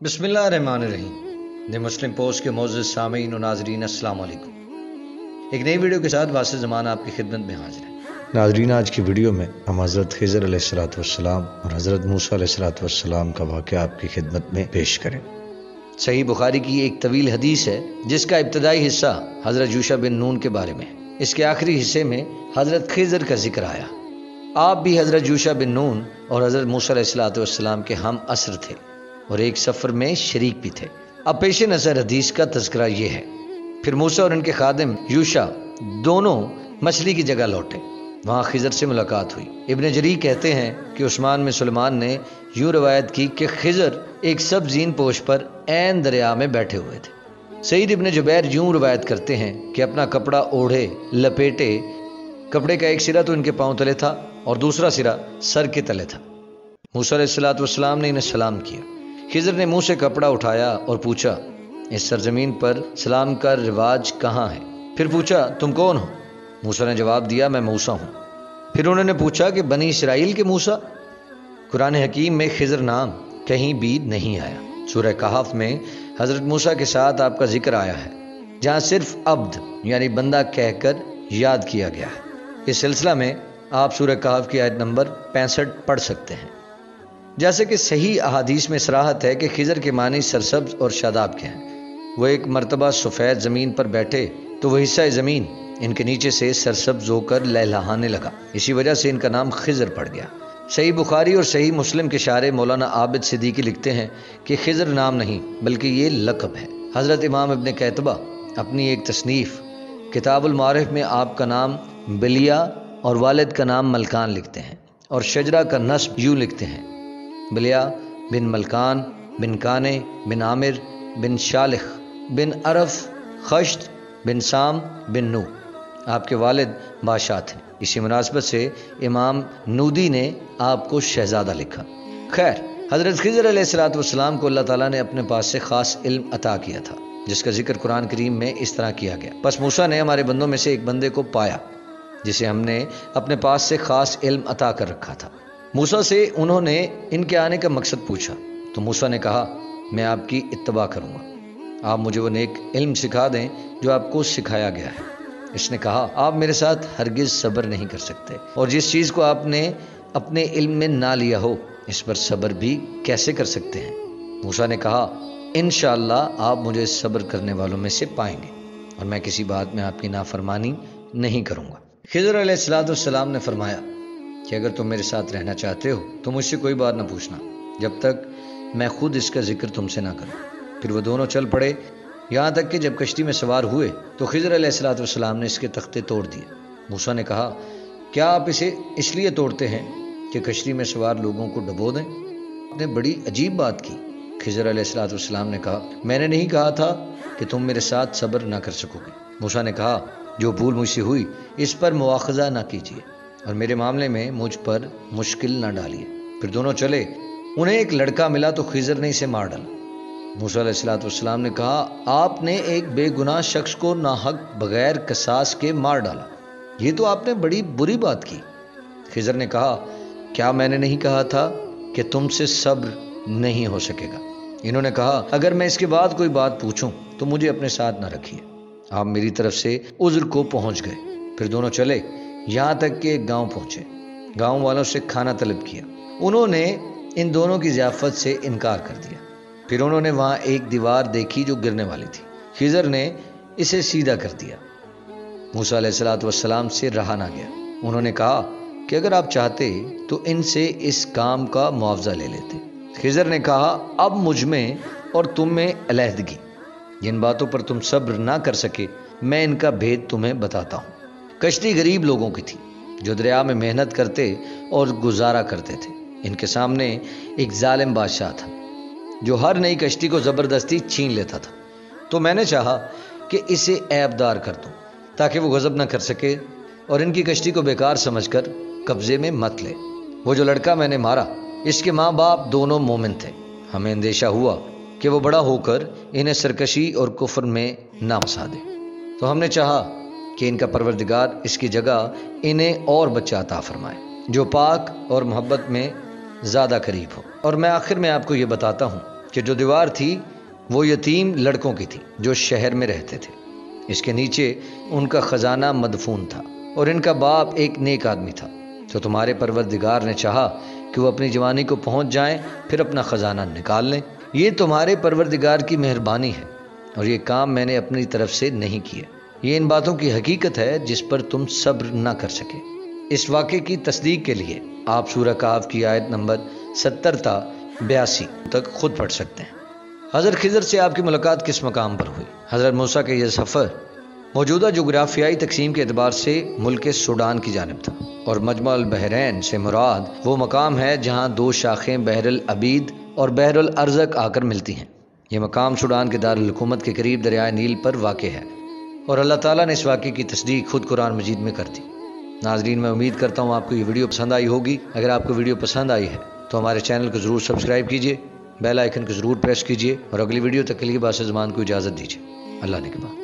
बिस्मिल्लाहिर्रहमानिर्रहीम। The Muslim post के मोअज़्ज़ज़ सामीन और नाज़रीन, अस्सलाम वालेकुम। एक नई वीडियो के साथ वासिफ़ ज़मान आपकी खिदमत में हाजिर है। नाज़रीन, आज की वीडियो में हम हज़रत खिज़र अलैहिस्सलाम और हज़रत मूसा अलैहिस्सलाम का वाक़या आपकी खिदमत में पेश करें। सही बुखारी की एक तवील हदीस है जिसका इब्तदाई हिस्सा हज़रत यूशा बिन नून के बारे में है। इसके आखिरी हिस्से में हज़रत खिज़र का जिक्र आया। आप भी हज़रत यूशा बिन नून और हज़रत मूसा अलैहिस्सलाम के हम असर थे और एक सफ़र में शरीक भी थे। अब पेश नज़र हदीस का तज़किरा ये है। फिर मूसा और उनके खादिम यूशा दोनों मछली की जगह लौटे। वहाँ खिज़र से मुलाकात हुई। इब्न जरीर कहते हैं कि उस्मान में सुलेमान ने यूँ रवायत की कि खिज़र एक सब्ज़ीन पोश पर ऐन दरिया में बैठे हुए थे। सईद इब्न जुबैर यूँ रवायत करते हैं कि अपना कपड़ा ओढ़े लपेटे, कपड़े का एक सिरा तो इनके पाँव तले था और दूसरा सिरा सर के तले था। मूसा अलैहिस्सलाम ने इन्हें सलाम किया। खिज़र ने मुंह से कपड़ा उठाया और पूछा, इस सरजमीन पर सलाम का रिवाज कहाँ है? फिर पूछा, तुम कौन हो? मूसा ने जवाब दिया, मैं मूसा हूँ। फिर उन्होंने पूछा कि बनी इसराइल के मूसा? कुरान हकीम में खिज़र नाम कहीं भी नहीं आया। सूरह कहफ में हज़रत मूसा के साथ आपका जिक्र आया है, जहाँ सिर्फ अब्द यानी बंदा कहकर याद किया गया है। इस सिलसिला में आप सूरह कहफ की आयत नंबर 65 पढ़ सकते हैं। जैसे कि सही अहादीस में सराहत है कि खिज़र के मानी सरसब्ज और शादाब के हैं। वो एक मरतबा सफ़ेद ज़मीन पर बैठे तो वह हिस्सा ज़मीन इनके नीचे से सरसब्ज होकर लहलहाने लगा। इसी वजह से इनका नाम खिज़र पड़ गया। सही बुखारी और सही मुस्लिम के शारे मौलाना आबिद सिद्दीकी लिखते हैं कि खिज़र नाम नहीं बल्कि ये लक़ब है। हज़रत इमाम इब्न कैतबा अपनी एक तसनीफ़ किताबुल मारिफ में आपका नाम बिलिया और वालिद का नाम मलकान लिखते हैं और शजरा का नस्ब यूँ लिखते हैं, बिलिया बिन मलकान बिन काने बिन आमिर बिन शालिख बिन अरफ खश्त बिन साम बिन नू। आपके वालिद बादशाह थे। इसी मुनासबत से इमाम नूदी ने आपको शहजादा लिखा। खैर, हज़रत खिज़र अलैहिस्सलाम को अल्लाह ताला ने अपने पास से ख़ास इल्म अता किया था, जिसका जिक्र कुरान करीम में इस तरह किया गया। बस मूसा ने हमारे बंदों में से एक बंदे को पाया जिसे हमने अपने पास से ख़ास इल्म अता कर रखा था। मूसा से उन्होंने इनके आने का मकसद पूछा तो मूसा ने कहा, मैं आपकी इत्तबा करूँगा, आप मुझे वो नेक इल्म सिखा दें जो आपको सिखाया गया है। इसने कहा, आप मेरे साथ हरगिज़ सब्र नहीं कर सकते और जिस चीज़ को आपने अपने इल्म में ना लिया हो इस पर सब्र भी कैसे कर सकते हैं? मूसा ने कहा, इंशाअल्लाह आप मुझे सब्र करने वालों में से पाएंगे और मैं किसी बात में आपकी नाफरमानी नहीं करूँगा। खिज़र अलैहिस्सलाम ने फरमाया कि अगर तुम मेरे साथ रहना चाहते हो तो मुझसे कोई बात ना पूछना जब तक मैं खुद इसका जिक्र तुमसे ना करूं। फिर वो दोनों चल पड़े, यहाँ तक कि जब कश्ती में सवार हुए तो खिज़र अलैहिस्सलाम ने इसके तख्ते तोड़ दिए। मूसा ने कहा, क्या आप इसे इसलिए तोड़ते हैं कि कश्ती में सवार लोगों को डुबो दें? आपने बड़ी अजीब बात की। खिज़र अलैहिस्सलाम ने कहा, मैंने नहीं कहा था कि तुम मेरे साथ सब्र ना कर सकोगे। मूसा ने कहा, जो भूल मुझसे हुई इस पर मुआखज़ा ना कीजिए और मेरे मामले में मुझ पर मुश्किल ना डालिए। फिर दोनों चले। उन्हें एक लड़का मिला तो खिज़र ने इसे मार डाला। मूसा अलैहिस्सलाम ने कहा, आपने एक बेगुनाह शख्स को नाहक बगैर कसास के मार डाला, ये तो आपने बड़ी बुरी बात की। खिज़र ने कहा, क्या मैंने नहीं कहा था कि तुमसे सब्र नहीं हो सकेगा? इन्होंने कहा, अगर मैं इसके बाद कोई बात पूछूं तो मुझे अपने साथ ना रखिए। आप मेरी तरफ से उज़्र को पहुंच गए। फिर दोनों चले, यहाँ तक कि एक गांव पहुंचे। गांव वालों से खाना तलब किया। उन्होंने इन दोनों की ज़ियाफ़त से इनकार कर दिया। फिर उन्होंने वहाँ एक दीवार देखी जो गिरने वाली थी। खिज़र ने इसे सीधा कर दिया। मूसा अलैहिस्सलाम से रहा ना गया। उन्होंने कहा कि अगर आप चाहते तो इनसे इस काम का मुआवजा ले लेते। खिज़र ने कहा, अब मुझ में और तुम में अलहदगी, जिन बातों पर तुम सब्र ना कर सके मैं इनका भेद तुम्हें बताता हूँ। कश्ती गरीब लोगों की थी जो दरिया में मेहनत करते और गुजारा करते थे। इनके सामने एक जालिम बादशाह था जो हर नई कश्ती को ज़बरदस्ती छीन लेता था। तो मैंने चाहा कि इसे ऐबदार कर दूं ताकि वो गज़ब न कर सके और इनकी कश्ती को बेकार समझकर कब्ज़े में मत ले। वो जो लड़का मैंने मारा इसके माँ बाप दोनों मोमिन थे। हमें अंदेशा हुआ कि वो बड़ा होकर इन्हें सरकशी और कुफ्र में ना फंसा दे, तो हमने चाहा कि इनका परवरदिगार इसकी जगह इन्हें और बच्चा अता फरमाए जो पाक और मोहब्बत में ज़्यादा करीब हो। और मैं आखिर में आपको ये बताता हूँ کہ جو دیوار تھی وہ یتیم لڑکوں کی تھی جو شہر میں رہتے تھے، اس کے نیچے ان کا خزانہ مدفون تھا اور ان کا باپ ایک نیک آدمی تھا۔ تو تمہارے پروردگار نے چاہا کہ وہ اپنی جوانی کو پہنچ جائیں پھر اپنا خزانہ نکال لیں۔ یہ تمہارے پروردگار کی مہربانی ہے اور یہ کام میں نے اپنی طرف سے نہیں کیا۔ یہ ان باتوں کی حقیقت ہے جس پر تم صبر نہ کر سکے۔ اس واقعے کی تصدیق کے لیے آپ سورہ کہف کی آیت نمبر 70 تا 82 تک خود پڑھ سکتے ہیں۔ حضرت خضر سے آپ کی ملاقات کس مقام پر ہوئی؟ حضرت موسیٰ کا یہ سفر موجودہ جغرافیائی تقسیم کے اعتبار سے ملک سوڈان کی جانب تھا، اور مجمع البحرین سے مراد وہ مقام ہے جہاں دو شاخیں بحر العبید اور بحر الارزق آ کر ملتی ہیں۔ یہ مقام سوڈان کے دارالحکومت کے قریب دریائے نیل پر واقع ہے، اور اللہ تعالیٰ نے اس واقعے کی تصدیق خود قرآن مجید میں کر دی۔ ناظرین، میں امید کرتا ہوں آپ کو یہ ویڈیو پسند آئی ہوگی۔ اگر آپ کو ویڈیو پسند آئی ہے تو ہمارے چینل کو ضرور سبسکرائب کیجیے، بیل آئیکن کو ضرور پریس کیجیے، اور اگلی ویڈیو تک کے لیے باس زمان کو اجازت دیجیے۔ اللہ نے کے بعد